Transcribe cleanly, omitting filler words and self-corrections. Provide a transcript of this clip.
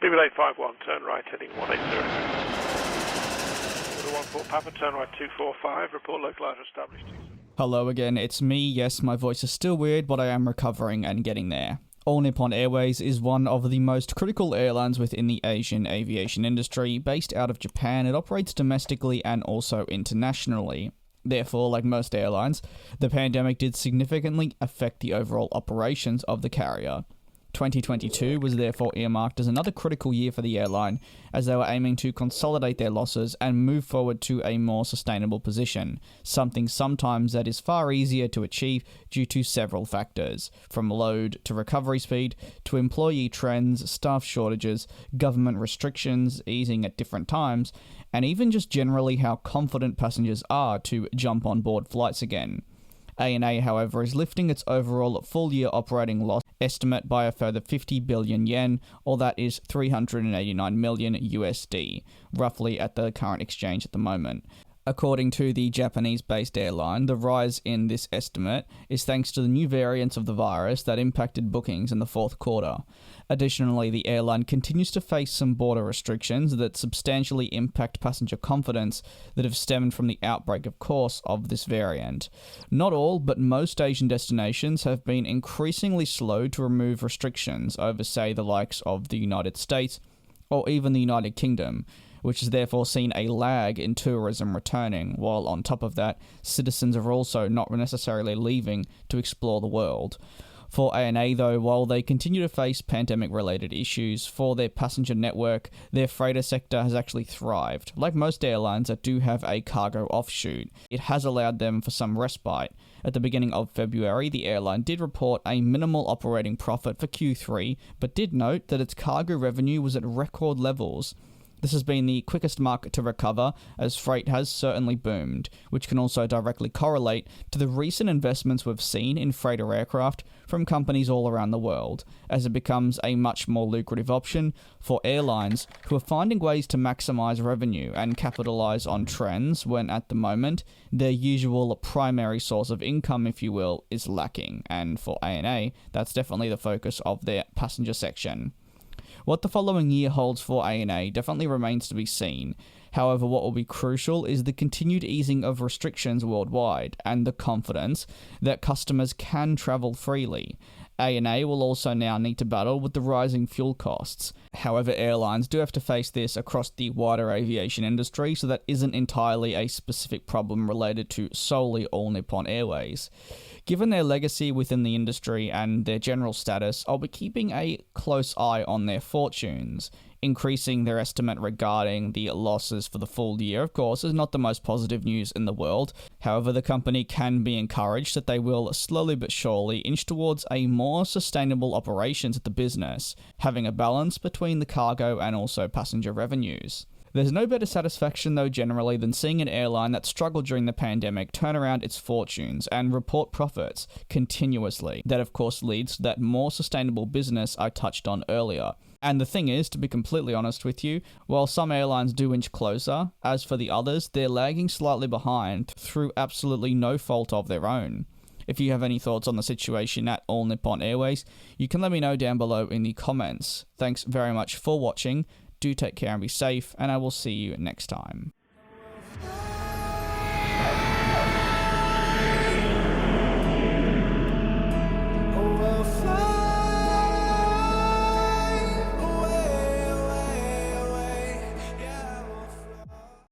BB851, turn right, heading 180. 14 Papa, turn right 245, report localizer established. Hello again, it's me. Yes, my voice is still weird, but I am recovering and getting there. All Nippon Airways is one of the most critical airlines within the Asian aviation industry. Based out of Japan, it operates domestically and also internationally. Therefore, like most airlines, the pandemic did significantly affect the overall operations of the carrier. 2022 was therefore earmarked as another critical year for the airline, as they were aiming to consolidate their losses and move forward to a more sustainable position, something sometimes that is far easier to achieve due to several factors, from load to recovery speed, to employee trends, staff shortages, government restrictions easing at different times, and even just generally how confident passengers are to jump on board flights again. ANA, however, is lifting its overall full-year operating loss estimate by a further 50 billion yen, or that is 389 million USD, roughly at the current exchange at the moment. According to the Japanese-based airline, the rise in this estimate is thanks to the new variants of the virus that impacted bookings in the fourth quarter. Additionally, the airline continues to face some border restrictions that substantially impact passenger confidence that have stemmed from the outbreak, of course, of this variant. Not all, but most Asian destinations have been increasingly slow to remove restrictions over, say, the likes of the United States or even the United Kingdom, which has therefore seen a lag in tourism returning, while on top of that, citizens are also not necessarily leaving to explore the world. For ANA though, while they continue to face pandemic-related issues for their passenger network, their freighter sector has actually thrived. Like most airlines that do have a cargo offshoot, it has allowed them for some respite. At the beginning of February, the airline did report a minimal operating profit for Q3, but did note that its cargo revenue was at record levels. This has been the quickest market to recover, as freight has certainly boomed, which can also directly correlate to the recent investments we've seen in freighter aircraft from companies all around the world, as it becomes a much more lucrative option for airlines who are finding ways to maximize revenue and capitalize on trends when at the moment their usual primary source of income, if you will, is lacking, and for ANA, that's definitely the focus of their passenger section. What the following year holds for ANA definitely remains to be seen. However, what will be crucial is the continued easing of restrictions worldwide and the confidence that customers can travel freely. ANA will also now need to battle with the rising fuel costs. However, airlines do have to face this across the wider aviation industry, so that isn't entirely a specific problem related to solely All Nippon Airways. Given their legacy within the industry and their general status, I'll be keeping a close eye on their fortunes. Increasing their estimate regarding the losses for the full year, of course, is not the most positive news in the world. However, the company can be encouraged that they will slowly but surely inch towards a more sustainable operations at the business, having a balance between the cargo and also passenger revenues. There's no better satisfaction though generally than seeing an airline that struggled during the pandemic turn around its fortunes and report profits continuously. That of course leads to that more sustainable business I touched on earlier. And the thing is, to be completely honest with you, while some airlines do inch closer, as for the others, they're lagging slightly behind through absolutely no fault of their own. If you have any thoughts on the situation at All Nippon Airways, you can let me know down below in the comments. Thanks very much for watching. Do take care and be safe, and I will see you next time.